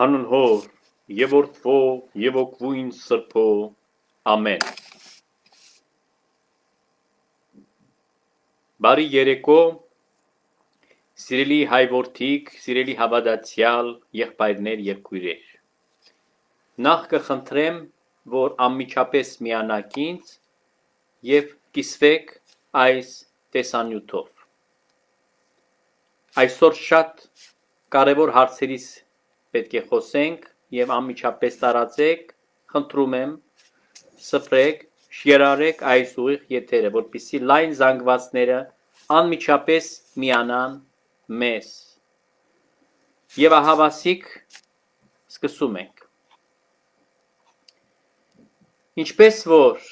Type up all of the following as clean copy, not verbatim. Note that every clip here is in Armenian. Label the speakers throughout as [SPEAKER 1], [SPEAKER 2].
[SPEAKER 1] Հանուն Հոր եւ Որդվո եւ Օգվույն Սրբո ամեն։ Բարի երեկո, սիրելի հայ որդիկ, սիրելի հավատացյալ եղբայրներ եւ քույրեր։ Նախ կխնդրեմ, որ անմիջապես միանաք ինձ եւ կիսվեք այս տեսանյութով։ Այսօր շատ կարևոր հարցերից պետք է խոսենք եւ անմիջապես տարածեք, խնդրում եմ, սփռեք, շերարեք այս ուղիղ եթերը, որպեսզի լայն զանգվածները անմիջապես միանան մեզ։ Եվ ահավասիկ սկսում ենք։ Ինչպես որ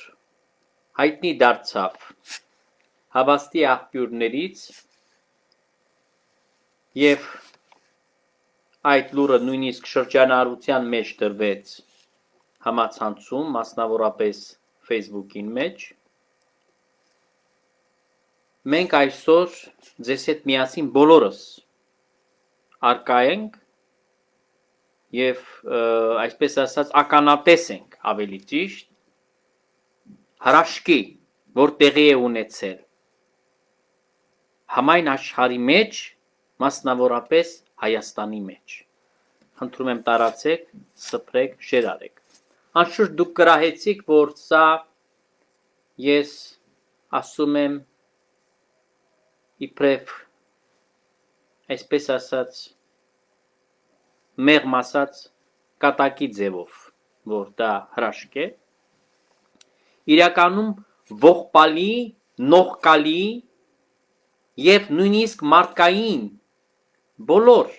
[SPEAKER 1] հայտնի դարձավ հավաստի աղբյուրներից եւ այդ լուրը նույնիսկ շրջանառության մեջ դրվեց համացանցում, մասնավորապես Facebook-ին մեջ, մենք այսօր ձեզ հետ միասին բոլորս արկա ենք եւ այսպես ասած ականատես ենք ավելի ճիշտ հրաշքի, որ տեղի է ունեցել համայն աշխարհի մեջ, մասնավորապես Հայաստանի մեջ։ Խնդրում եմ տարածեք, սփռեք, շերարեք։ Անշուշտ դուք կրահեցիք, որ սա ես ասում եմ իբրև այսպես ասած մեղմ ասած կատակի ձևով, որ դա հրաշք է, իրականում ողբալի, նողկալի եւ նույնիսկ մարդկային բոլոր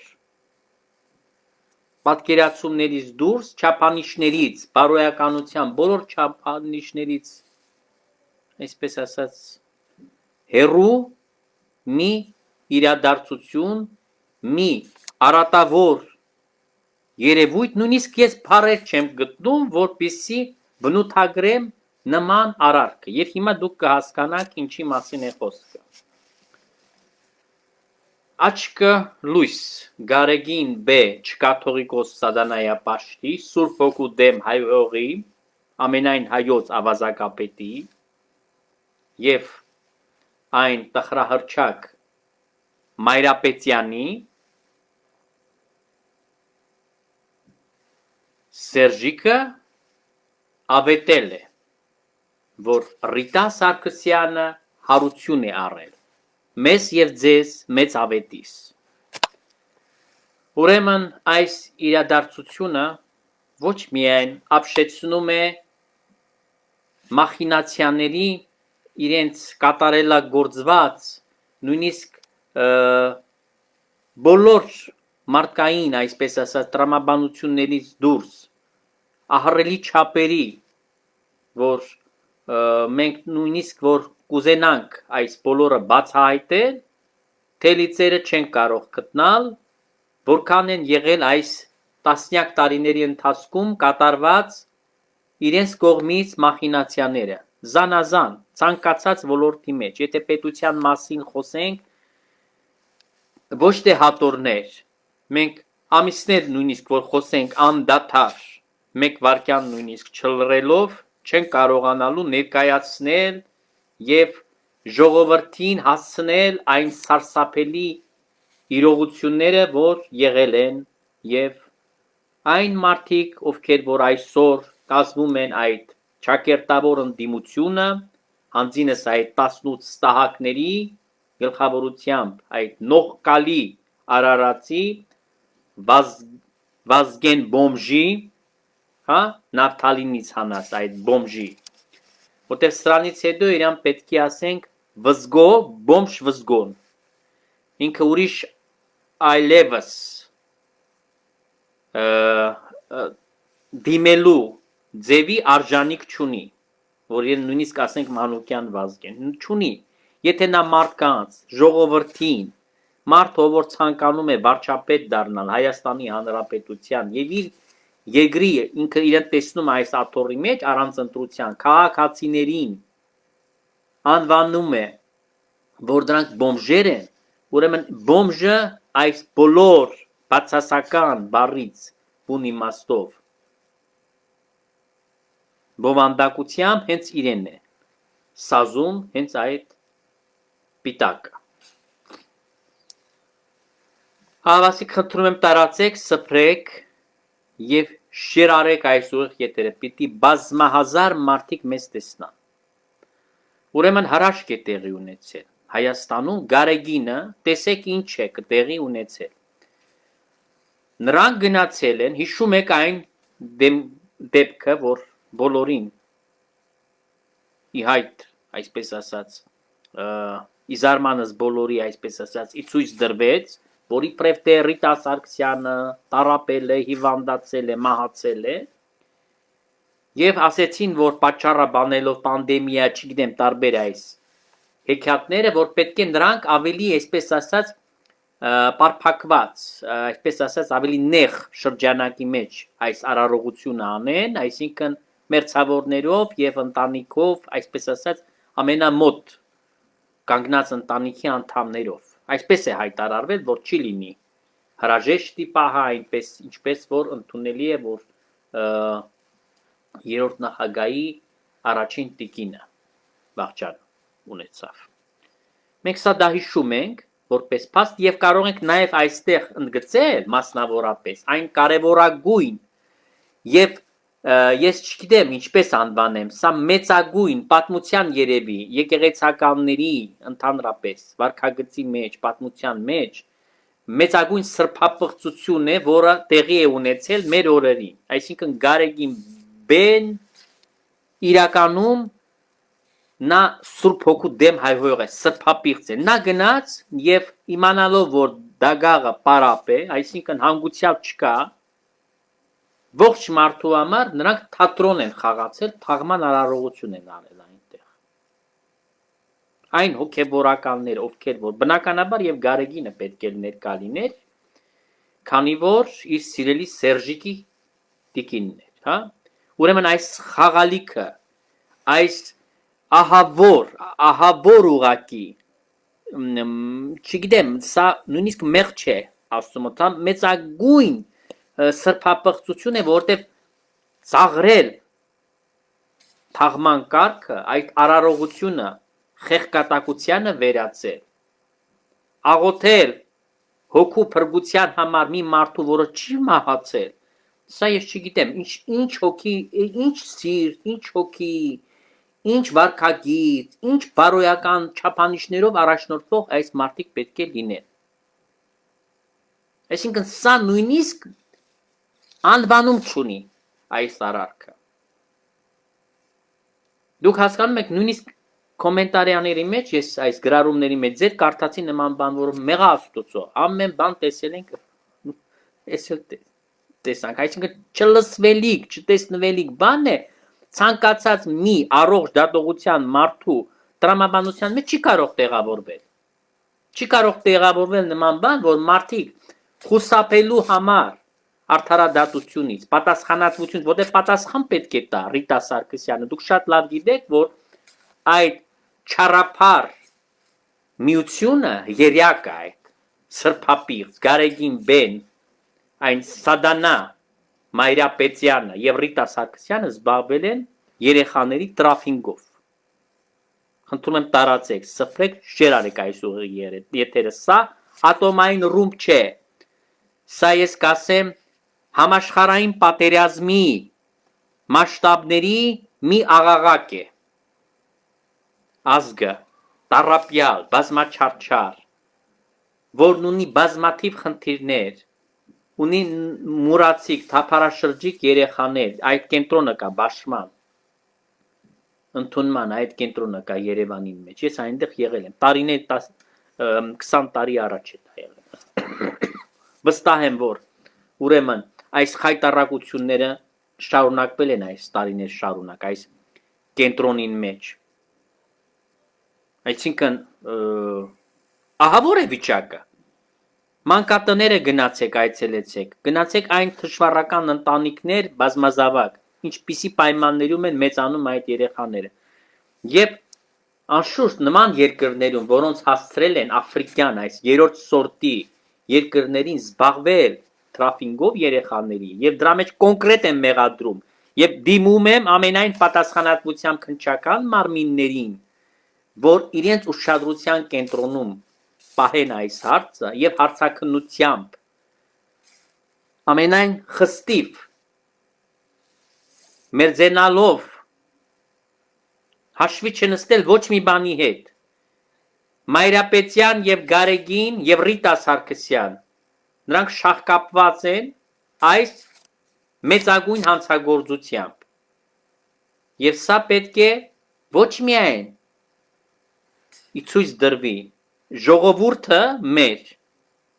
[SPEAKER 1] պատկերացումներից դուրս, չափանիշներից, բարոյականության բոլոր չափանիշներից, այսպես ասած, հերու մի իրադարձություն, մի արատավոր երևույթ, նույնիսկ ես բառեր չեմ գտնում, որպեսզի բնութագրեմ նման արարքը, եւ հիմա դուք կհասկանաք ինչի մասին է խոսքը։ Աչքը լույս, Գարեգին B. Չկաթողիկոս Սատանայապաշտի, Սուրբ Հոգու դեմ հայողի, ամենայն հայոց ավազակապետի եւ այն տխրահռչակ Մայրապետյանի Սերժիկը ավետել է, որ Ռիտա Սարգսյանը հարություն է առել մեզ եւ ձեզ մեծ ավետիս։ Ուրեմն այս իրադարձությունը ոչ միայն ապշեցնում է մախինացիաների իրենց կատարելագործված, նույնիսկ բոլոր մարդկային, այսպես ասած, տրամաբանություններից դուրս ահռելի չափերի, որ մենք նույնիսկ որ կուզենանք այս բոլորը բացահայտել, թելիցերը չեն կարող գտնալ, որքան են եղել այս տասնյակ տարիների ընթացքում կատարված իրենց կողմից մախինացիաները, զանազան, ցանկացած ոլորտի մեջ, եթե պետության մասին խոսենք, ոչ թե հատորներ, մենք ամիսներ նույնիսկ որ խոսենք անդադար, մեկ վայրկյան նույնիսկ չլռելով, չեն կարողանալու ներկայացնել եւ ժողովրդին հասցնել այն սարսափելի իրողությունները, որ եղել են եւ այն մարդիկ, ովքեր որ այսօր կազմում են այդ ճակերտավոր ընդդիմությունը, հանձինս այդ 18 ստահակների գլխավորությամբ այդ նողկալի արարածի Վազգեն բոմժի, հա, Նավթալինից հանած այդ բոմժի, որտեղ սրանից հետո իրան պետք է ասենք վզգո, բոմժ վզգոն, ինքը ուրիշ այլևս դիմելու ձևի արժանիք չունի, որ նույնիսկ ասենք Մանուկյան Վազգեն, չունի, եթե նա մարդկանց, ժողովրդին, մարդը, որ ցանկանում է վարչապետ դառնալ Հայաստանի Հանրապետության եւ իր երկրի ինքը իրեն տեսնում է այս աթոռի մեջ առանց ընտրության քաղաքացիներին անվանում է, որ դրանք բոմժեր են, ուրեմն բոմժը այս բոլոր բացասական բառից բուն իմաստով բովանդակությամբ հենց իրենն է սազում հենց այդ պիտակը հավասիկ խնդրում եմ տարածեք սփրեք եւ շերարեք այս ուղիղ եթերը պիտի բազմահազար մարդիկ մեզ տեսնան ուրեմն հրաշք է տեղի ունեցել Հայաստանում Գարեգինը տեսեք ինչ է տեղի ունեցել նրանք գնացել են հիշում եք այն դեպքը որ բոլորին իհայտ այսպես ասած իզարմանս բոլորի այսպես ասած իցույց դրվեց որ իբրև թե Ռիտա Սարգսյանը տարապել է հիվանդացել է մահացել է եւ ասեցին որ պատճառը բանելով պանդեմիա չգիտեմ տարբեր այս հեքիաթները որ պետք է նրանք ավելի այսպես ասած պարփակված այսպես ասած ավելի նեղ շրջանակի մեջ այս արարողությունը անեն այսինքն մերձավորներով եւ ընտանիքով այսպես ասած ամենամոտ կանգնած ընտանիքի անդամներով այսպես է հայտարարվել որ չի լինի հրաժեշտի պահը այնպես ինչպես որ ընդունելի է որ երրորդ նախագահի առաջին տիկինը վաղճան ունեցավ մենք սա դա հիշում ենք որպես փաստ եւ կարող ենք նաեւ այստեղ ընդգծել մասնավորապես այն կարեւորագույն եւ ես չգիտեմ ինչպես անվանեմ սա մեծագույն պատմության երևի եկեղեցականների ընդհանրապես վարքագծի մեջ պատմության մեջ մեծագույն սրբապղծություն է որը տեղի է ունեցել մեր օրերին այսինքն Գարեգին բեն իրականում նա Սուրբ Հոգու դեմ հայհոյող է սրբապիղծ է նա գնաց եւ իմանալով որ դագաղը պարապ է այսինքն հանգուցյալ չկա ողջ մարդու համար նրանք թատրոն են խաղացել թաղման արարողություն են արել այնտեղ այն հոգեբորականներ ովքեր որ բնականաբար եւ Գարեգինը պետք է ներկա լիներ քանի որ իր սիրելի Սերժիկի տիկինն էր հա ուրեմն այս խաղալիքը այս ահավոր ուղակի չգիտեմ սա նույնիսկ մեղ չէ ասում եմ մեծագույն սրբապղծություն է որտեղ ծաղրել թաղման կարգը այդ արարողությունը խեղկատակությանը վերածել աղոթել հոգու փրկության համար մի մարդու որը չի մահացել սա ես չգիտեմ ինչ հոգի ինչ սիրտ ինչ հոգի ինչ վարքագիծ ինչ բարոյական չափանիշներով առաջնորդվող այս մարդիկ պետք է լինեն այսինքն սա նույնիսկ անվանում չունի այս արարքը դուք հասկանում եք նույնիսկ կոմենտարիաների մեջ ես այս գրառումների մեջ ձեր կարդացի նման բան որ մեղա աստուծո ամեն բան տեսել ենք այսօր տեսանք այսինքն չլսվելիք չտեսնվելիք բան է ցանկացած մի առողջ դատողության մարդու տրամաբանության մեջ չի կարող տեղավորվել նման բան որ մարդիկ խուսափելու համար արդարադատությունից, պատասխանատվությունից, որտեղ պատասխան պետք է տա Ռիտա Սարգսյանը, դուք շատ լավ գիտեք, որ այդ չարափար միությունը երյակ է այդ սրբապիղծ, Գարեգին բեն, այն Սադանա Մայրապետյանը եւ Ռիտա Սարգսյանը զբաղվել են երեխաների տրաֆինգով։ Խնդրում եմ տարածեք, սփռեք, շեր արեք այս ուղի եթերը, սա ատոմային ռումբ չէ։ Սա ես կասեմ համաշխարհային պատերազմի մասշտաբների մի աղաղակ է։ Ազգը տառապյալ, բազմաչարչար, որն ունի բազմաթիվ խնդիրներ, ունի մուրացիկ, թափարաշրջիկ երեխաներ, այդ կենտրոնը կա Բաշման, ընդունման այդ կենտրոնը կա Երևանի մեջ, ես այնտեղ եղել եմ, տարիներ 20 տարի առաջ է դա եղել, վստահ եմ, որ ուրեմն այս խայտառակությունները շարունակվել են այս տարիներ շարունակ, այս կենտրոնին մեջ, այսինքն ահավոր է վիճակը, մանկատները գնացեք, այցելեցեք, գնացեք այն թշվառական ընտանիքներ բազմազավակ, ինչպիսի պայմաններում են մեծանում այդ երեխաները, և անշուշտ նման երկրներում, որոնց հասցրել են աֆրիկյան այս երրորդ սորտի երկրներին զբաղվել տրաֆինգով երեխաների եւ դրա մեջ կոնկրետ եմ մեղադրում եւ դիմում եմ ամենայն պատասխանատվությամբ քննչական մարմիններին, որ իրենց ուշադրության կենտրոնում պահեն այս հարցը եւ հարցաքննությամբ ամենայն խստիվ մերձենալով հաշվի չնստել ոչ մի բանի հետ Մայրապետյան եւ Գարեգին եւ Ռիտա Սարգսյան նրանք շահկապված են այս մեծագույն հանցագործությամբ եւ սա պետք է ոչ միայն ցույց դրվի ժողովուրդը մեր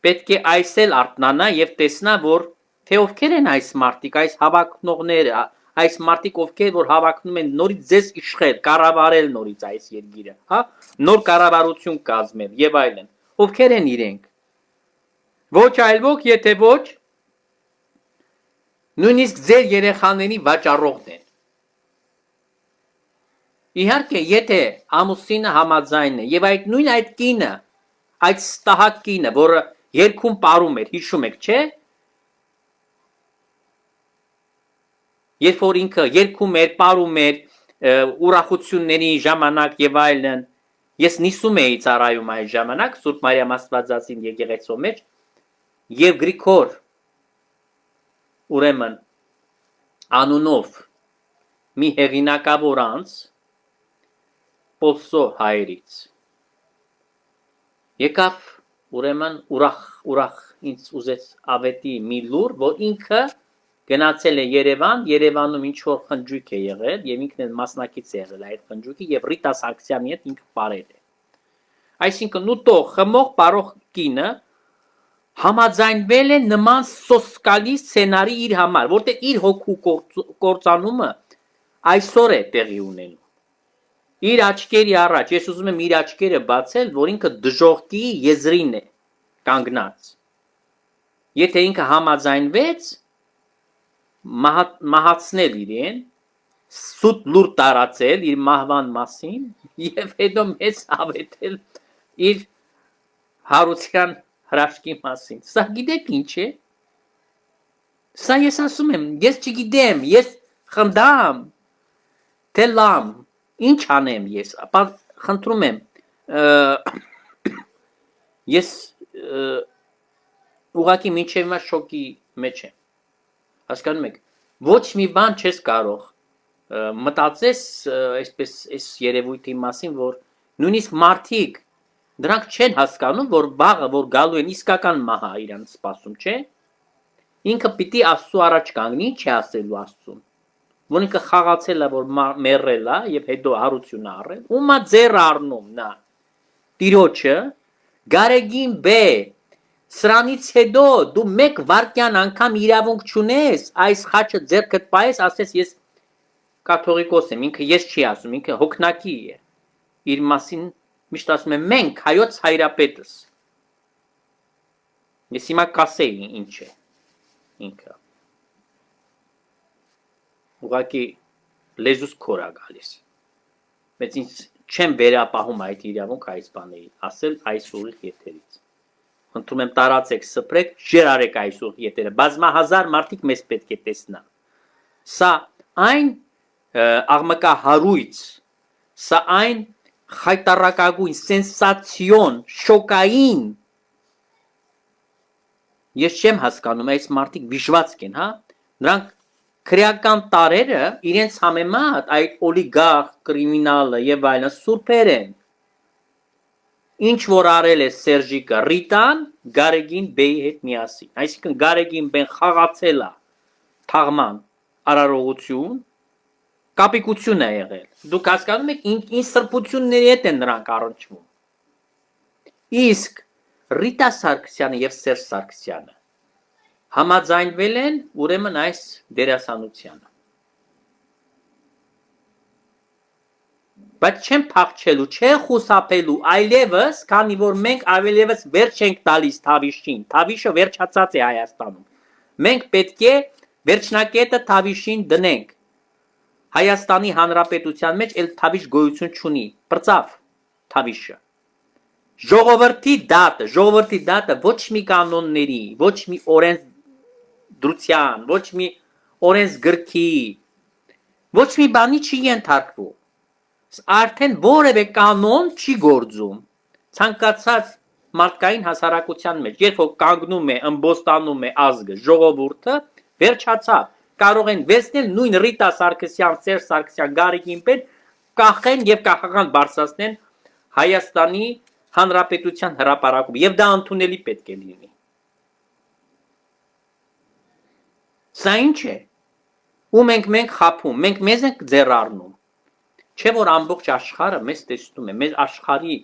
[SPEAKER 1] պետք է այսել արթնանա եւ տեսնա որ թե ովքեր են այս մարդիկ այս հավակնողները այս մարդիկ ովքեր որ հավակնում են նորից ձեզ իշխել կառավարել նորից այս երկիրը հա նոր կառավարություն կազմել եւ այլն ովքեր են իրենք ոչ այլ ոք եթե ոչ նույնիսկ ձեր երեխաների վաճառողն են իհարկե եթե ամուսինը համաձայն է եւ այդ նույն այդ կինը այդ ստահակ կինը որը երկում ապարում էր հիշում եք չէ երբ որ ինքը երկում էր ապարում էր ուրախությունների ժամանակ եւ այլն ես նիսում էի ծառայում այդ ժամանակ Սուրբ Մարիամ Աստվածածին եկեղեցու մեջ եւ Գրիգոր ուրեմն անունով մի հեղինակավոր անձ Պոլսո հայրից եկավ ուրեմն ուրախ ինձ ուզեց ավետի մի լուր որ ինքը գնացել է Երևանում ինչ որ խնջույք է եղել եւ ինքն էլ մասնակից է եղել այդ խնջույքի եւ Ռիտա Սարգսյանի հետ ինքը ապարել է այսինքն ուտող խմող պարող կինը համաձայնվել է նման սոսկալի սցենարի իր համար որտեղ իր հոգու կործանումը այսօր է տեղի ունենում իր աչքերի առաջ ես ուզում եմ իր աչքերը բացել որ ինքը դժողքի եզրին է կանգնած եթե ինքը համաձայնվեց մահացնել իրեն սուտ լուր տարածել իր մահվան մասին եւ հետո մեծ ավետել իր հարության հրաշքի մասին սա գիտեք ինչ է սա ես ասում եմ ես չգիտեմ ես խնդամ թե լամ ինչ անեմ ես ապա խնդրում եմ ես ուղղակի մինչև հիմա շոկի մեջ եմ հասկանում եք ոչ մի բան չես կարող մտածես այսպես այս երևույթի մասին որ նույնիսկ մարդիկ դրանք չեն հասկանում որ վաղը որ գալու են իսկական մահա իրան սպասում չէ ինքը պիտի Աստծո առաջ կանգնի չի ասելու Աստծուն որ ինքը խաղացել է որ մեռել է եւ հետո հարություն առել ումա ձեռ առնում նա տիրոջը Գարեգին բե Սրանից հետո դու մեկ վարկյան անգամ իրավունք չունես այս խաչը ձեռքդ պահես ասես ես կաթողիկոս եմ ինքը ես չի ասում ինքը հոգնակի է իր մասին միշտ ասում եմ մենք հայոց հայրապետս ես հիմա կասեի ինչ է ինքը ուղղակի լեզուս քորա գալիս բայց ինձ չեմ վերապահում այդ իրավունք այս բաների ասել այս ուղիղ եթերից Խնդրում եմ տարածեք, սփռեք, շերարեք այսօր եթերը, բազմահազար մարդիկ մեզ պետք է տեսնան։ Սա այն աղմկահարույց, սա այն խայտառակագույն, սենսացիոն, շոկային։ Ես չեմ հասկանում, այս մարդիկ վիժվածք են, հա։ Նրանք քրեական տարերը իրենց համեմատ այդ օլիգարխ, կրիմինալը եւ այլն սուրբեր են։ Ինչ որ արել է Սերժիկը Ռիտան Գարեգին Բեի հետ միասին այսինքն Գարեգին Բեն խաղացել է թաղման արարողություն կապիկություն է եղել դուք հասկանում եք ինչ սրբությունների հետ են նրանք առնչվում իսկ Ռիտա Սարգսյանը եւ Սերժ Սարգսյանը համաձայնվել են ուրեմն այս դերասանությանը Բայց չեմ փախչելու, չեմ խուսափելու, այլևս, քանի որ մենք այլևս վերջ ենք տալիս Թավիշին։ Թավիշը վերջացած է Հայաստանում։ Մենք պետք է վերջնակետը Թավիշին դնենք։ Հայաստանի Հանրապետության մեջ էլ Թավիշ գոյություն չունի։ Պրծավ Թավիշը։ Ժողովրդի դատը ոչ մի կանոնների, ոչ մի օրեն դրության, ոչ մի օրենսգրքի, ոչ մի բանի չի ենթարկվում։ Արդեն որևէ կանոն չի գործում։ Ցանկացած մարդկային հասարակության մեջ, երբ որ կանգնում է, ըմբոստանում է ազգը, ժողովուրդը, վերջացավ։ Կարող են վերցնել նույն Ռիտա Սարգսյան, Սերժ Սարգսյան, Գարեգին Պեր, կախեն եւ կախական բարձրացնեն Հայաստանի Հանրապետության հրապարակում եւ դա ընդունելի պետք է լինի։ Սա ինչ է։ Ու մենք խափում, մենք մեզ ենք ձեռ առնում։ Չէ որ ամբողջ աշխարհը մեզ տեսնում է, մեր աշխարհի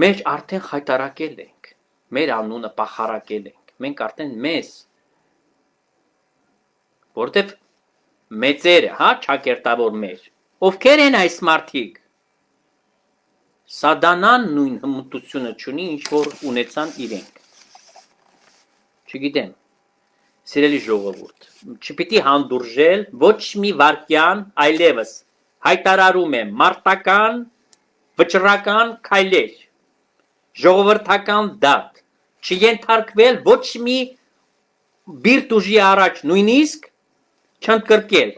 [SPEAKER 1] մեջ արդեն խայտարակել ենք, մեր անունը պախարակել ենք, մենք արդեն մեզ, որտեվ մեծերը, հա, ճակերտավոր մեր, ովքեր են այս մարդիկ, սադանան նույն հմտությունը չունի, ինչ որ ունեցան իրենք, չգիտեմ, սիրելի ժողովուրդ, չպիտի հանդուրժել ոչ մի վարկյան այլևս, հայտարարում եմ մարտական, վճռական քայլեր, ժողովրդական դատ, չենթարկվել ոչ մի բիրտ ուժի առաջ նույնիսկ չընդգրկել,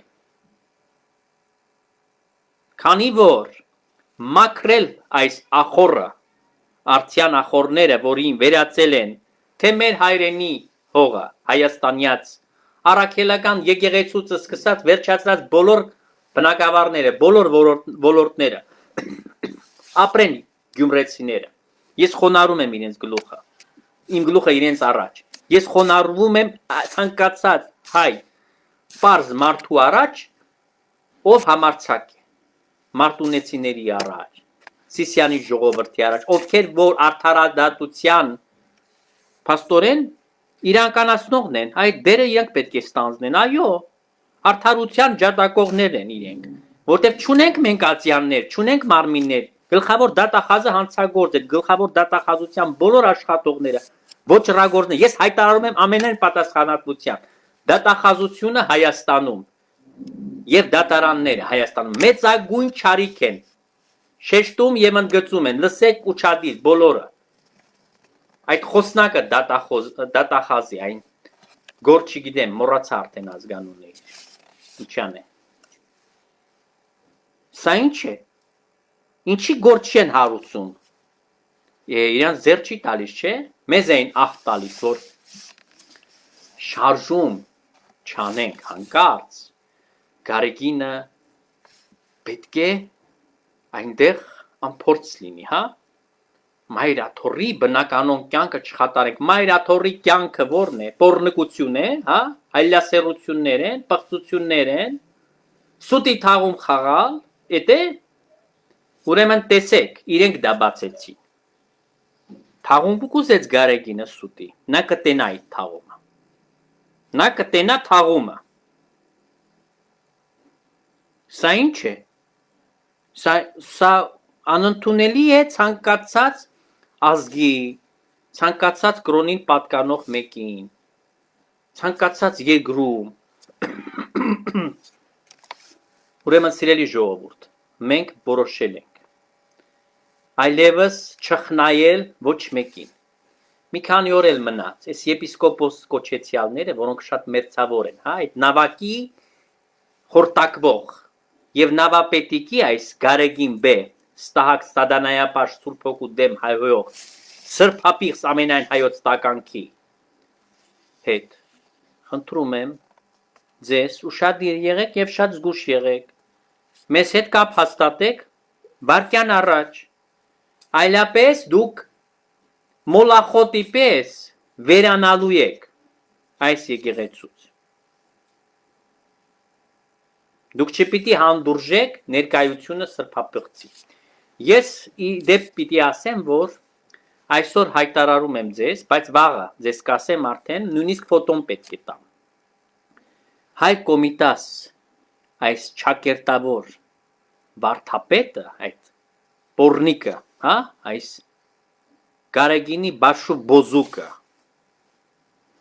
[SPEAKER 1] քանի որ մաքրել այս ախորը, արդյան ախորները, որին վերածել են, թե մեր հայրենի հողը, հայաստանյաց, առաքելական եկեղեցուց սկսած վերջացած բոլոր բնակավարները, բոլոր ոլորտները, ապրեն գյումրեցիները, ես խոնարհում եմ իրենց գլուխը, իմ գլուխը իրենց առաջ, ես խոնարհվում եմ ցանկացած հայ, պարզ մարդու առաջ, ով համարձակ է, մարտունեցիների առաջ, Սիսիանի ժողովրդի առաջ, ովքեր որ արդարադատության փաստորեն իրանկանացնողն են, այդ դերը իրենք պետք է ստանձնեն, այո, արդարության ջատագողներ են իրենք, որտեղ չունենք մենք ացիաններ, չունենք մարմիններ, գլխավոր դատախազը հանցագործ է, գլխավոր դատախազության բոլոր աշխատողները, ոչռագործներ, ես հայտարարում եմ ամենայն պատասխանատվությամբ, դատախազությունը Հայաստանում եւ դատարանները Հայաստանում մեծագույն չարիք են, շեշտում եւ ընդգծում են, լսեք ու չադիր բոլորը, այդ խոսնակը դատախազի, այն գոր չգիտեմ, մոռացա արդեն ազգանունները, ինչան է, սա ինչ է, ինչի գոր չեն հարուցում, իրանց ձեռ չի տալիս, չէ, մեզ էին աղ տալիս, որ շարժում չանենք հանկարծ, Գարեգինը պետք է այնտեղ անփորձ լինի, հա, Մայրաթորի բնականոն կյանքը չխատարենք, Մայրաթորի կյանքը որն է, պոռնկություն է, հա, այլասերություններ են, պղծություններ են, սուտի թաղում խաղալ, էտե, ուրեմն տեսեք, իրենք դա բացեցին, թաղում կուզեց Գարեգինը սուտի, նա կտենա այդ թաղումը, նա կտենա թաղումը, սա ինչ է, սա անընդունելի է ցանկացած ազգի, ցանկացած կրոնին պատկանող մեկին, ցանկացած երկրում, ուրեմն սիրելի ժողովուրդ, մենք որոշել ենք, այլևս չխնայել ոչ մեկին, մի քանի օր էլ մնաց, այս եպիսկոպոս կոչեցյալները, որոնք շատ մերձավոր են, հա, այդ նավակի խորտակվող եւ նավապետիկի այս Գարեգին Բ Ստահակ Սադանայապաշ Սուրբ Հոգու դեմ հայհոյող սրբապիղծ ամենայն հայոց տականքի հետ խնդրում եմ ձեզ ուշադիր եղեք եւ շատ զգուշ եղեք մեզ հետ կապ հաստատեք վարկյան առաջ այլապես դուք մոլախոտի պես վերանալու եք այս եկեղեցուց դուք չպիտի հանդուրժեք ներկայությունը սրբապղծի Ես դեպ պիտի ասեմ, որ այսօր հայտարարում եմ ձեզ, բայց վաղը ձեզ կասեմ արդեն, նույնիսկ ֆոտոն պետք է տամ։ Հայ կոմիտաս այս ճակերտավոր վարդապետը, այդ պորնիկը, հա, այս Գարեգինի բաշու բոզուկը,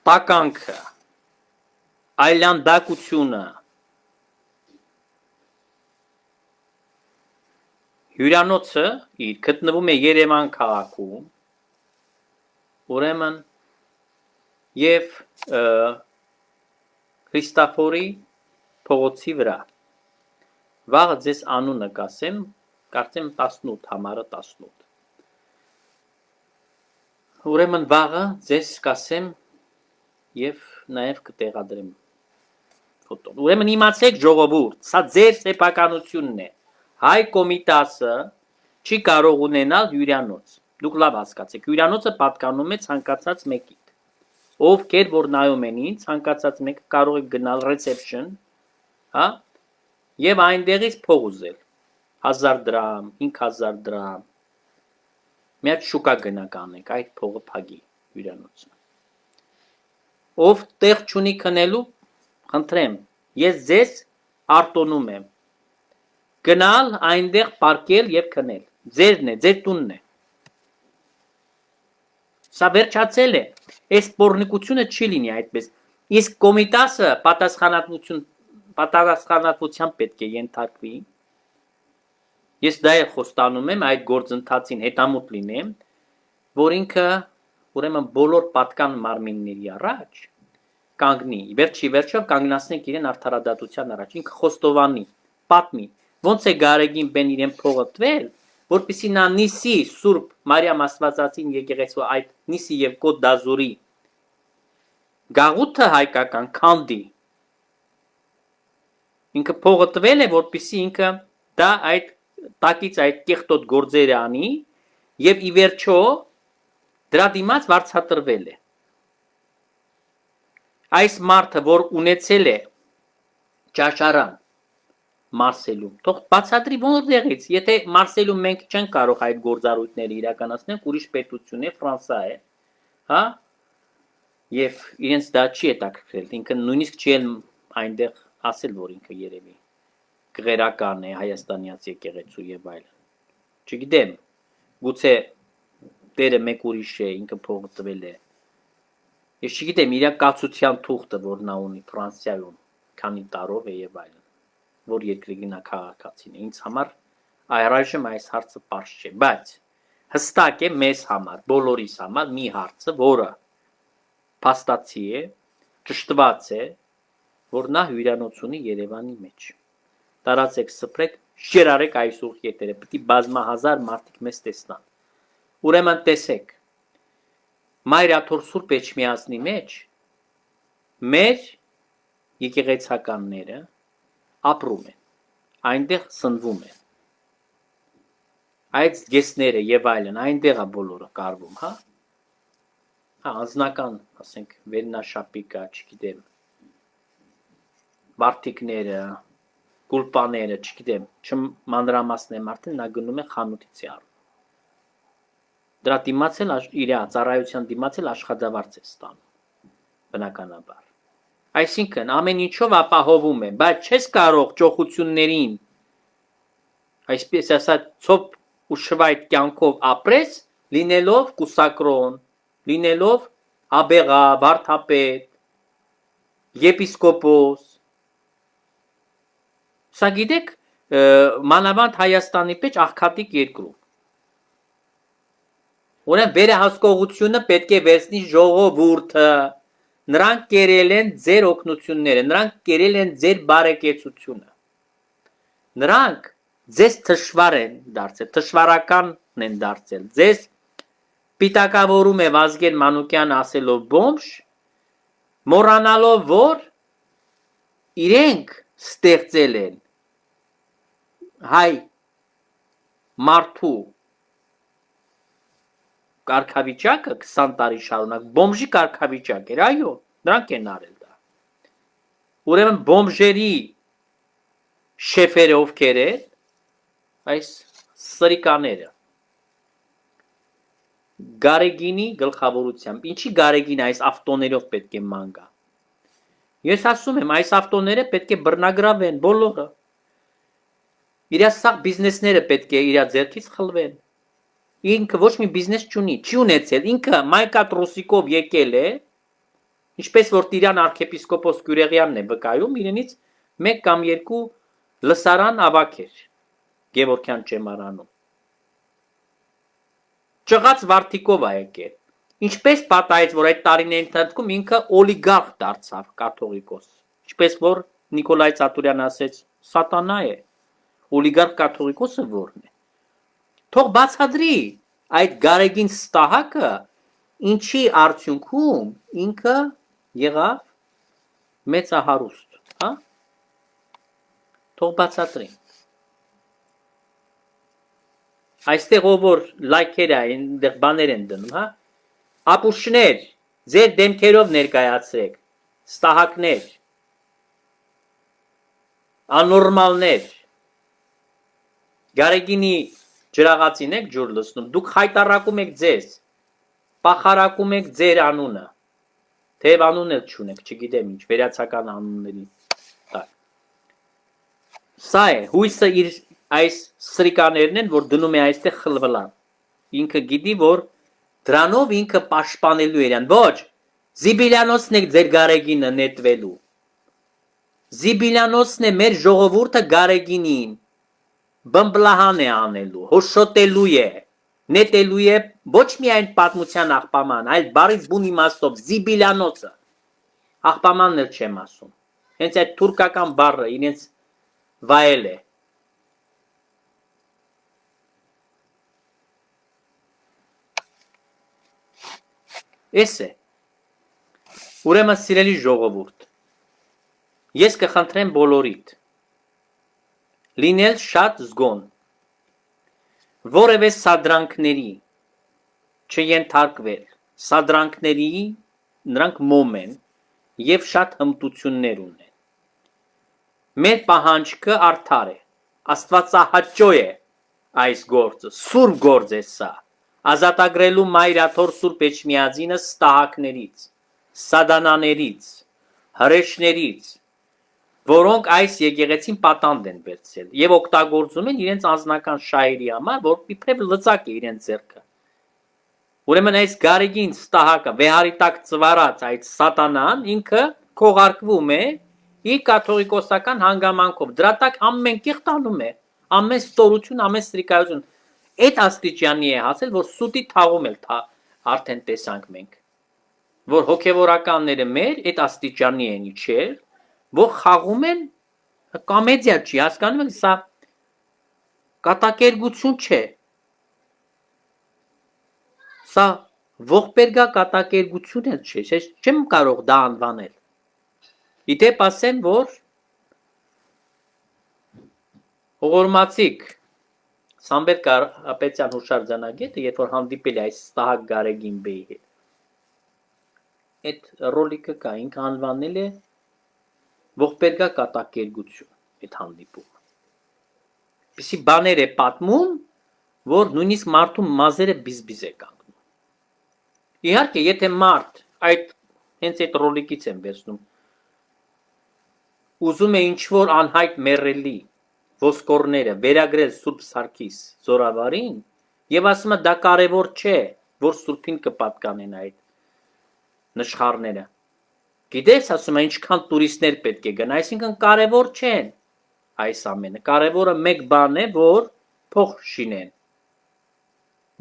[SPEAKER 1] տականքը, այլանդակությունը, հյուրանոցը իր գտնվում է Երևան քաղաքում, ուրեմն եւ Քրիստոֆորի փողոցի վրա։ Վաղը ձեզ անունը կասեմ, կարծեմ 18 համարը 18։ Ուրեմն վաղը ձեզ կասեմ եւ նաեւ կտեղադրեմ ֆոտոն։ Ուրեմն իմացեք ժողովուրդ, սա ձեր սեփականությունն է։ Հայ կոմիտասը չի կարող ունենալ հյուրանոց։ Դուք լավ հասկացեք, հյուրանոցը պատկանում է ցանկացած մեկին։ Ովքեր որ նայում են ինձ, ցանկացած մեկը կարող է գնալ reception, հա, եւ այնտեղից փող ուզել 1000 դրամ, 5000 դրամ։ Մի հատ շուկա գնանք անենք, այդ փողը փագի հյուրանոցը։ Ով տեղ չունի քնելու, խնդրեմ, ես ձեզ արտոնում եմ։ Գնալ այնտեղ պարկել եւ քնել։ Ձերն է, ձեր տունն է։ Սա վերջացել է։ Այս սպորնիկությունը չի լինի այդպես։ Իսկ կոմիտասը պատասխանատվության պետք է ենթարկվի։ Ես դա էլ խոստանում եմ այդ գործընթացին հետամուտ լինեմ, որ ինքը ուրեմն բոլոր պատկան մարմինների առաջ կանգնի։ Վերջի վերջով կանգնացնենք իրեն արդարադատության առաջ։ Ինքը խոստովանի, պատմի, ոնց է Գարեգին բեն իրեն փողը տվել, որպեսզի նա Նիսի Սուրբ Մարիամ Աստվածածին եկեղեցու այդ Նիսի եւ Կոտ դազուրի գաղութը հայկական քանդի։ Ինքը փողը տվել է, որպեսզի ինքը դա այդ տակից այդ կեղտոտ գործերը անի եւ ի վերջո դրա դիմաց վարձատրվել է։ Այս մարդը, որ ունեցել է ճաշարան Մարսելում, թող բացատրի որտեղից, եթե Մարսելում մենք չենք կարող այդ գործառույթները իրականացնել, ուրիշ պետություն է, Ֆրանսա է, հա? Եվ իրենց դա չի հետաքրքրել, ինքը նույնիսկ չի այնտեղ ասել, որ ինքը երևի գերական է Հայաստանյաց եկեղեցու եւ այլն։ Չգիտեմ, գուցե տերը մեկ ուրիշ է, ինքը փողը տվել է։ Ես չգիտեմ իր կացության թուղթը, որ նա ունի Ֆրանսիայում, քանի տարով է եւ այլն, որ երկրի գնա քաղաքացին է։ Ինձ համար այրայժմ այս հարցը պարզ չէ, բայց հստակ է մեզ համար, բոլորիս համար մի հարցը, որը փաստացի է, ճշտված է, որ նա հյուրանոց ունի Երևանի մեջ։ Տարածեք, սփռեք, շերարեք այս ուղիները, պետք է բազմահազար մարդիկ մեզ տեսնան։ Ուրեմն տեսեք, Մայրաթոր Սուրբ Էջմիածնի մեջ մեր եկեղեցականները ապրում են, այնտեղ սնվում են։ Այդ զգեստները եւ այլն, այնտեղ է բոլորը կարվում, հա։ Հա, անձնական, ասենք, վերնաշապիկա, չգիտեմ, վարդիկները, գուլպաները, չգիտեմ, չմանրամասնեմ արդեն, նա գնում է խանութից է առնում։ Դրա դիմաց էլ իր ծառայության դիմաց էլ աշխատավարձ է ստանում, բնականաբար։ Այսինքն, ամեն ինչով ապահովում է, բայց չես կարող ճոխություններին, այսպես ասած, ցոփ ու շվայտ կյանքով ապրես, լինելով կուսակրոն, լինելով աբեղա, վարդապետ, եպիսկոպոս։ Սա գիտեք, մանավանդ Հայաստանի մեջ աղքատիկ երկրում։ Ուրեմն վերահսկողությունը պետք է վերցնի ժողովուրդը, նրանք կերել են ձեր օգնությունները, նրանք կերել են ձեր բարեկեցությունը, նրանք ձեզ թշվար են դարձել, թշվարական են դարձել, ձեզ պիտակավորում է Վազգեն Մանուկյան ասելով բոմժ, մոռանալով, որ իրենք ստեղծել են հայ մարդու կարգավիճակը 20 տարի շարունակ բոմժի կարգավիճակ էր, այո, նրանք են արել դա։ Ուրեմն բոմժերի շեֆերը ովքեր են, այս սրիկաները, Գարեգինի գլխավորությամբ, ինչի Գարեգինը այս ավտոներով պետք է ման գա։ Ես ասում եմ, այս ավտոները պետք է բռնագրավեն բոլորը։ Իրա սաղ բիզնեսները պետք է իրա ձեռքից խլվեն։ Ինքը ոչ մի բիզնես չունի, չի ունեցել, ինքը Մայկա Տրուսիկով եկել է, ինչպես որ Տիրան arczepiskopos Գյուրեղյանն է վկայում, իրենից 1 կամ 2 լսարան ավակ էր Գևորգյան ճեմարանում։ Ճղած վարդիկով է եկել, Ինչպես պատահեց, որ այդ տարիների ընթացքում ինքը օլիգարխ դարձավ կաթողիկոս։ Ինչպես որ Նիկոլայ Ծատուրյան ասեց, սատանա է։ Օլիգարխ կաթողիկոսը որն է։ Թող բացադրի այդ Գարեգին Ստահակը ինչի արդյունքում ինքը եղավ մեծահարուստ, հա։ Թող բացատրի։ Այստեղ ով որ լայքերը այնտեղ բաներ են դնում, հա։ Ապուշներ, ձեր դեմքերով ներկայացրեք, ստահակներ, անորմալներ, Գարեգինի ջրաղացին եք ջուր լցնում, դուք խայտարակում եք ձեզ, պախարակում եք ձեր անունը, թեև անուն էլ չունեք, չգիտեմ ինչ, վերացական անունների տակ։ Սա է, հույսը իր այս սրիկաներն են, որ դնում է այստեղ խլվլան, ինքը գիտի, որ դրանով ինքը պաշտպանելու իրան, ոչ, Զիբիլյանոցն է ձեր Գարեգինը նետվելու, Զիբիլյանոցն է մեր ժողովուրդը Գարեգինին, բմբլահան է անելու, հոշոտելու է, նետելու է ոչ միայն պատմության աղբաման, այլ բառից բուն իմաստով Զիբիլյանոցը, աղբամանն էլ չեմ ասում, հենց այդ թուրքական բառը իրենց վայել է, Էս է, ուրեմն սիրելի ժողովուրդ, ես կխնդրեմ բոլորիդ, լինել շատ զգոն, որևէ սադրանքների չենթարկվել, սադրանքների նրանք մոմ են և շատ հմտություններ ունեն, մեր պահանջքը արդար է, աստվածահաճո է այս գործը, սուրբ գործ է սա, ազատագրելու մայրաթոր Սուրբ Էջմիածինը ստահակներից, սադանաներից, հրեշներից, որոնք այս եկեղեցին պատանդ են վերցրել եւ օգտագործում են իրենց անձնական շահերի համար, որ իբրև լծակ է իրենց ձեռքը։ Ուրեմն այս Գարեգին Ստահակը վեհարի տակ ծվարած այդ սատանան ինքը քողարկվում է իր կաթողիկոսական հանգամանքով։ Դրա տակ ամեն կեղտ անում է, ամեն ստորություն, ամեն ստրիկայություն։ Այդ աստիճանի է հասել, որ սուտի թաղում էլ արդեն տեսանք մենք, որ հոգևորականները մեր այդ աստիճանի են իջել, որ խաղում են կոմեդիա չի, հասկանում եք, սա կատակերգություն չէ, սա ողբերգա կատակերգություն էլ չէ, ես չեմ կարող դա անվանել, իդեպ ասեմ, որ հողորմացիկ Սամբեր Կարապետյան հուշարձանագետը, երբ որ հանդիպել է այս Ստահակ Գարեգին բեի հետ, այդ ռոլիկը կա, ինքը անվանել է ողբերգա կատակերգություն, այդ հանդիպումը։ Պիսի բաներ է պատմում, որ նույնիսկ մարդու մազերը բիզբիզ է կանգնում։ Իհարկե, եթե մարդ հենց այդ ռոլիկից եմ վերցնում, ուզում է ինչ-որ անհայտ մեռելի ոսկորները վերագրել Սուրբ Սարգիս Զորավարին եւ ասում է դա կարեւոր չէ, որ Սուրբին կպատկանեն այդ նշխարները։ Գիտես, ասում է ինչքան տուրիստներ պետք է գան, այսինքն կարեւոր չեն այս ամենը։ Կարեւորը մեկ բան է, որ փող շինեն։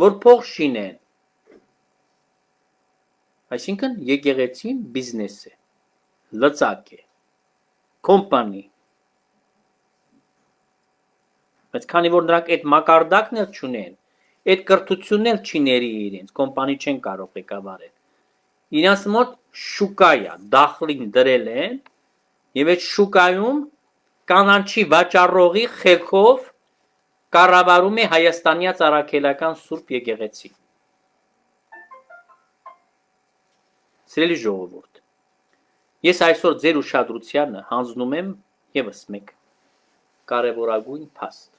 [SPEAKER 1] Որ փող շինեն։ Այսինքն եկեղեցին բիզնես է, լծակ է, կոմպանի։ Բայց քանի որ նրանք այդ մակարդակն էլ չունեն, այդ կրթությունն էլ չի ների իրենց, կոմպանի չեն կարող ղեկավարել։ Իրենց մոտ շուկա է, դախլին դրել են, եւ այդ շուկայում կանանչի վաճառողի խելքով կառավարում է Հայաստանյա Ծառաքելական Սուրբ եկեղեցի։ Սիրելի ժողովուրդ, ես այսօր ձեր ուշադրությանը հանձնում եմ եւս մեկ կարևորագույն փաստ։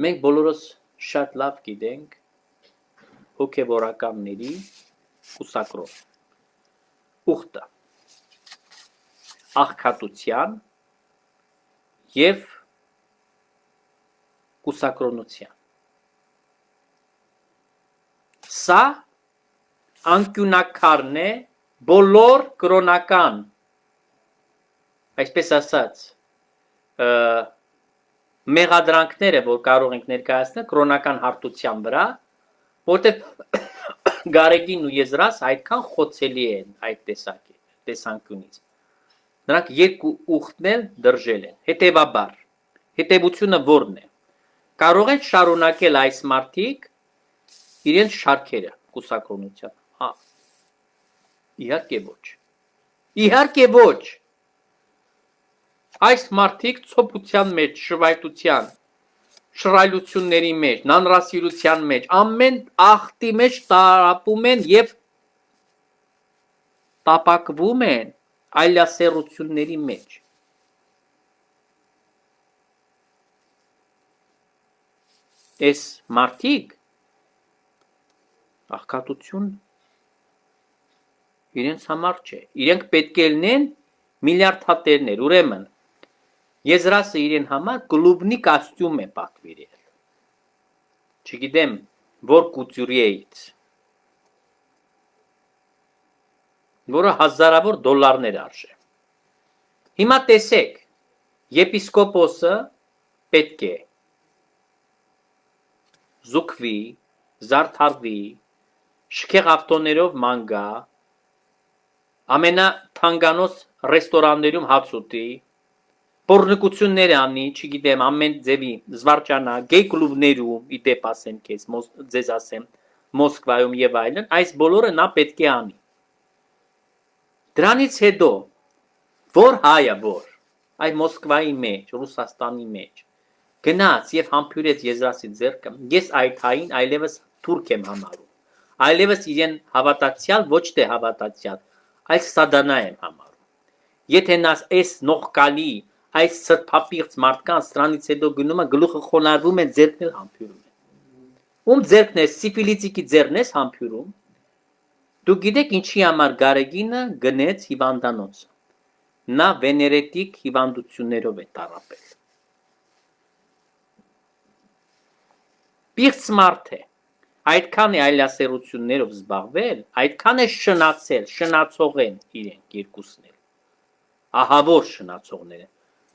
[SPEAKER 1] Մենք բոլորս շատ լավ գիտենք հոգևորականների կուսակրով, ուխտը, աղքատության և կուսակրոնության։ Սա անկյունակարն է բոլոր կրոնական, այսպես ասած, մեղադրանքները, որ կարող ենք ներկայացնել կրոնական հարթության վրա, որտեղ Գարեգին ու Եզրաս այդքան խոցելի են այդ տեսանկյունից։ Նրանք երկու ուխտն էլ դրժել են։ Հետևաբար, հետևությունը ո՞րն է։ Կարող են շարունակել այս մարդիկ իրենց շարքերը կուսակրոնության։ Հա, իհարկե ոչ։ Իհարկե ոչ։ Այս մարդիկ ցոփության մեջ, շվայտության, շռայլությունների մեջ, նանրասիրության մեջ, ամեն ախտի մեջ տարապում են եւ տապակվում են այլասերությունների մեջ։ Այս մարդիկ աղքատություն իրենց համար չէ։ Իրենք պետք է լինեն միլիարդատերներ, ուրեմն Եզրասը իրեն համար կլուբնի կոստյում է պատվիրել։ Չգիտեմ, որ կուտյուրիեից, որը հազարավոր դոլարներ արժե։ Հիմա տեսեք, եպիսկոպոսը պետք է զուգվի, զարդարվի, շքեղ ավտոներով ման գա, ամենաթանկանոց ռեստորաններում հաց ուտի, Պոռնկություններ անի, չգիտեմ, ամեն ձևի զվարճանա, գեյ կլուբներում, ի դեպ ասեմ քեզ, ձեզ ասեմ, Մոսկվայում եւ այլն, այս բոլորը նա պետք է անի։ Դրանից հետո որ հայը որ այ Մոսկվայի մեջ, Ռուսաստանի մեջ գնաց եւ համբուրեց Եզրասի ձեռքը, ես այդ հային այլևս թուրք եմ համարում։ Այլևս իրեն հավատացյալ, ոչ թե հավատացյալ, այլ սատանա եմ համարում։ Եթե նա այս նողկալի այս սրբապիղծ մարդկանց դրանից հետո գնում է գլուխը խոնարհվում է ձեռքն էլ համբուրում է։ Ում ձեռքն է սիֆիլիտիկի ձեռն է համբուրում։ Դու գիտեք ինչի համար Գարեգինը գնեց հիվանդանոց։ Նա վեներետիկ հիվանդություններով է տառապել։ Պիղծ մարդ է։ Այդքան է այլասերություններով զբաղվել, այդքան է շնացել, շնացող են իրենք երկուսն էլ։ Ահավոր շնացողներ են,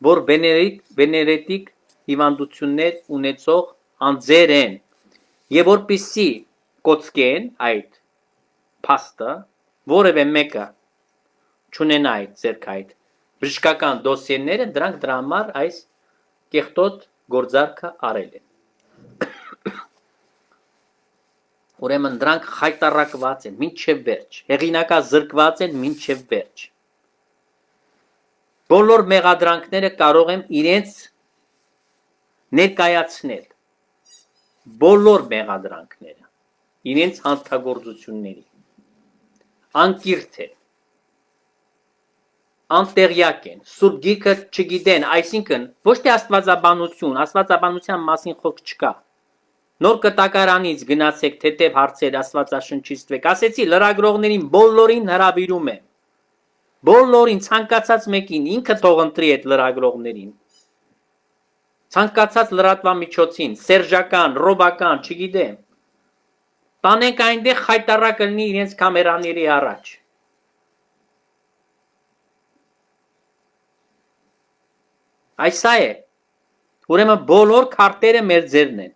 [SPEAKER 1] որ վեներետիկ հիվանդություններ ունեցող անձեր են, եւ որպիսի կոծկեն այդ փաստը, որևէ մեկը չունենա այդ ձեռք այդ բժշկական դոսիեները, դրանք դրա համար այս կեղտոտ գործարքը արել են։ Ուրեմն դրանք խայտարակված են մինչև վերջ, հեղինակազրկված են մինչև վերջ։ Բոլոր մեղադրանքները կարող եմ իրենց ներկայացնել, բոլոր մեղադրանքները, իրենց հանցագործությունների, անկիրթ են, անտեղյակ են, սուրբ գիրքը չգիտեն, այսինքն ոչ թե աստվածաբանություն, աստվածաբանության մասին խոսք չկա։ Նոր կտակարանից գնացեք թեթև հարցեր աստվածաշնչից տվեք, ասեցի լրագրողներին բոլորին հրավիրում եմ, բոլորին ցանկացած մեկին ինքը թող ընտրի այդ լրագրողներին, ցանկացած լրատվամիջոցին, սերժական, ռոբական, չգիտեմ, տանենք այնտեղ խայտարակ լինի իրենց կամերաների առաջ։ Այսա է, ուրեմն բոլոր քարտերը մեր ձեռն են,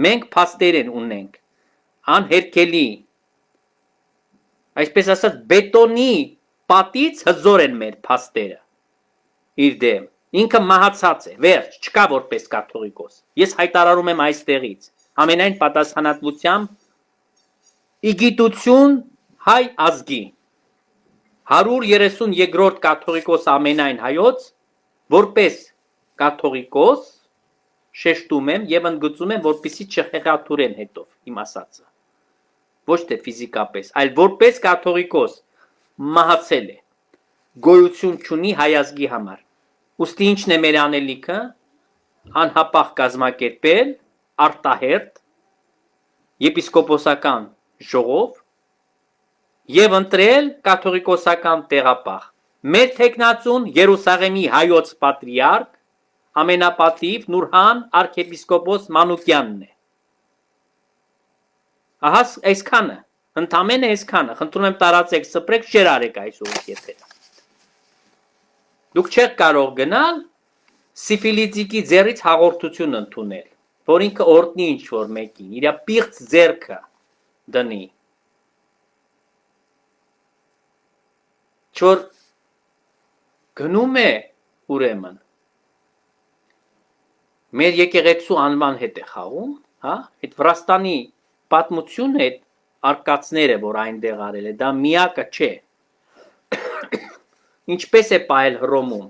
[SPEAKER 1] մենք փաստեր ունենք, անհերքելի, այսպես ասած բետոնի պատից հզոր են մեր փաստերը, իր դեմ, ինքը մահացած է, վերջ, չկա որպես կաթողիկոս, ես հայտարարում եմ այստեղից, ամենայն պատասխանատվությամբ, իգիտություն հայ ազգի, 132-րդ կաթողիկոս ամենայն հայոց, որպես կաթողիկոս շեշտում եմ եւ ընդգծում եմ, որպեսզի չխեղաթուրեն հետով իմ ասածը։ Ոչ թե ֆիզիկապես, այլ որպես կաթողիկոս մահացել է։ Գոյություն չունի հայ ազգի համար։ Ուստի ինչն է մեր անելիքը, անհապաղ կազմակերպել արտահերտ եպիսկոպոսական ժողով եւ ընտրել կաթողիկոսական տեղապահ։ Մեր թեկնածուն Երուսաղեմի հայոց պատրիարք ամենապատիվ Նուրհան arczepiskopos Մանուկյանն է։ Ահա այսքանը, ընդամենը այսքանը, խնդրում եմ տարածեք, սպրեք, շեր արեք այս ուղիղ եթերը։ Դուք չեք կարող գնալ սիֆիլիտիկի ձեռից հաղորդություն ընդունել, որ ինքը օրտնի ինչ որ մեկին, իր պիղծ ձեռքը դնի, Չոր գնում է ուրեմն մեր եկեղեցու անվան հետ է խաղում, հա, այդ Վրաստանի պատմությունը այդ արկածները, որ այնտեղ արել է, դա միակը չէ։ Ինչպես է պահել Հռոմում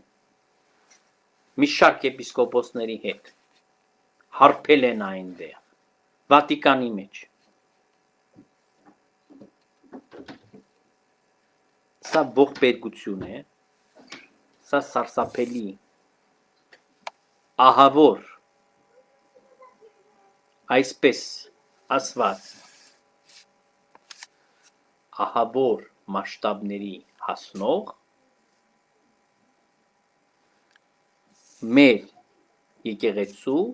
[SPEAKER 1] մի շարք եպիսկոպոսների հետ, հարբել են այնտեղ, Վատիկանի մեջ։ Սա ողբերգություն է, սա սարսափելի, ահավոր, այսպես ասված, ահավոր մասշտաբների հասնող մեր եկեղեցու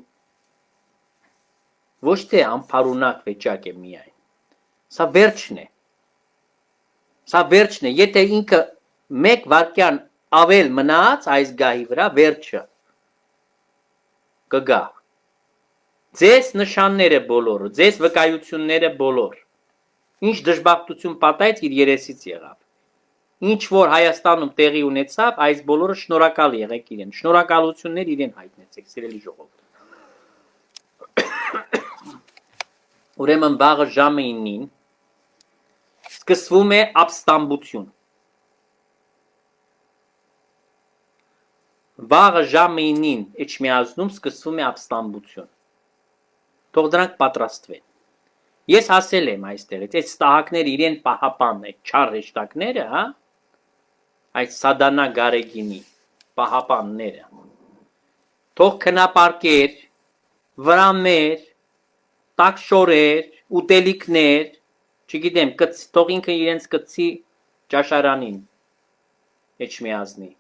[SPEAKER 1] ոչ թե անփարունակ վեճակ է միայն, սա վերջն է, եթե ինքը մեկ վարկյան ավել մնաց այս գահի վրա, վերջը կգա, ձեզ նշանները բոլորը, ձեզ վկայությունները բոլոր, ինչ դժբախտություն պատահեց իր երեսից եղավ, ինչ որ Հայաստանում տեղի ունեցավ, այս բոլորը շնորհակալ եղեք իրեն, շնորհակալություններ իրեն հայտնեցեք, սիրելի ժողովուրդ։ Ուրեմն վաղը ժամը 9-ին սկսվում է ապստամբություն։ Վաղը ժամը 9-ին Էջմիածնում սկսվում է ապստամբություն։ Թող դրանք պատրաստվեն։ Ես ասել եմ այստեղ, այդ ստահակները իրեն պահապանն, այդ չար հեշտակները, հա, այդ սադանա գարեգինի պահապանները, թող քնապարկեր, վրաններ, տաքշորեր, ուտելիքներ, չգիտեմ, թող ինքը իրենց կցի ճաշարանին, Էջմիածնի,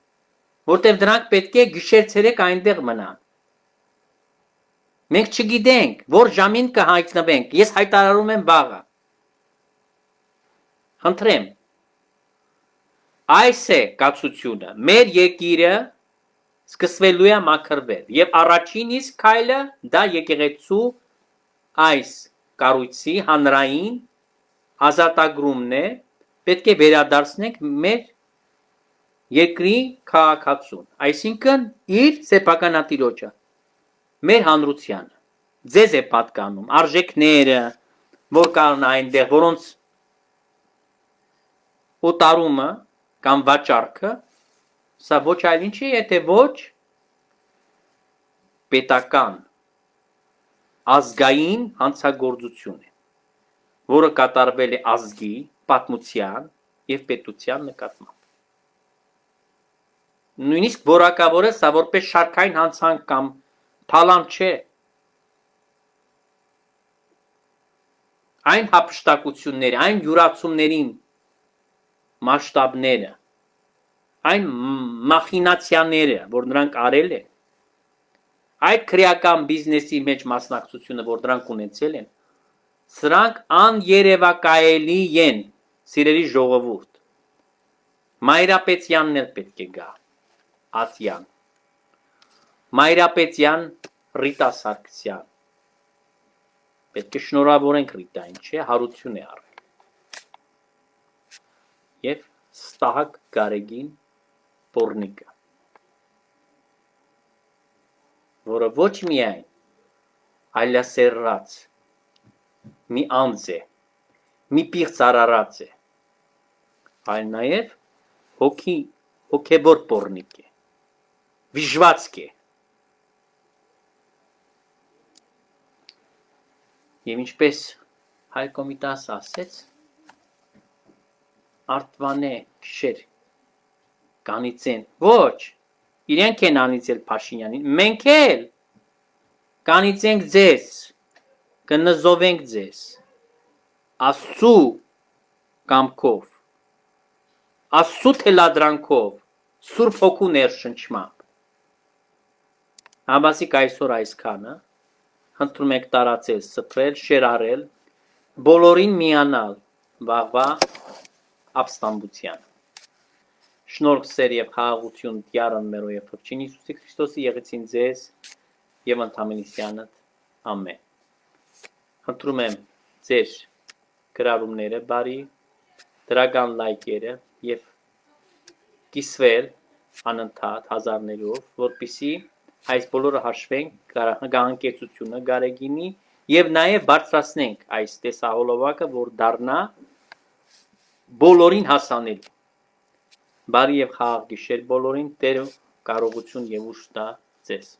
[SPEAKER 1] որտև դրանք պետք է գիշեր-ցերեկ այնտեղ մնան։ Մենք չգիտենք, որ ժամին կհայտնվենք, ես հայտարարում եմ վաղը։ Խնդրեմ, այս է կացությունը, մեր երկիրը սկսվելու է մաքրվել, եւ առաջին իսկ քայլը դա եկեղեցու այս կառույցի հանրային ազատագրումն է, պետք է վերադարձնենք մեր երկրի քաղաքացուն, այսինքն իր սեփականատիրոջը, մեր հանրությանը, ձեզ է պատկանում, արժեքները, որ կան այնտեղ, որոնց օտարումը կամ վաճառքը, սա ոչ այլ ինչ է, եթե ոչ պետական ազգային հանցագործություն է, որը կատարվել է ազգի, պատմության եւ պետության նկատմամբ։ Նույնիսկ որակավորը սա որպես շարքային հանցանք կամ թալան չէ։ Այն հափշտակությունները, այն յուրացումներին մասշտաբները, այն մախինացիաները, որ նրանք արել են, այդ քրեական բիզնեսի մեջ մասնակցությունը, որ դրանք ունեցել են, սրանք աներևակայելի են, սիրելի ժողովուրդ։ Մայրապետյանն էլ պետք է գա, Ատյան, Մայրապետյան Ռիտա Սարգսյան, պետք է շնորհավորենք Ռիտային, չէ, հարություն է արել, և ստահակ Գարեգին Պոռնիկը, որը ոչ միայն այլասերրած մի անձ է, մի պիղծ արարած է, այլ նաև հոգևոր պոռնիկ է, վիժվածք է։ Եվ ինչպես Հայկո Միտասը ասեց, Արտվանե շեր կանիծեն, ոչ, իրենք են անիծել Փաշինյանին, մենք էլ կանիծենք ձեզ, կնզովենք ձեզ, Աստծու կամքով, Աստծու թելադրանքով, Սուրբ Հոգու ներշնչմամբ։ Համասիկ այսօր այսքանը, խնդրում եք տարածել, սփռել, շերարել, բոլորին միանալ վաղվա ապստամբության։ Շնորհք, սեր եւ խաղաղություն Տյարն մերո եւ Փրկին Հիսուսի Քրիստոսի եղեցին ձեզ եւ ընդհանրությանդ ամեն։ Խնդրում եմ ձեր գրառումները բարի, դրական լայքերը եւ կիսվել անընդհատ հազարներով, որպիսի այս բոլորը հաշվենք գահանկեցությունը գարեգինի եւ նաեւ բարձրացնենք այս տեսահոլովակը, որ դառնա բոլորին հասանելի։ Բարի եւ խաղաղ գիշեր բոլորին, Տեր կարողություն եւ ուժ տա ձեզ։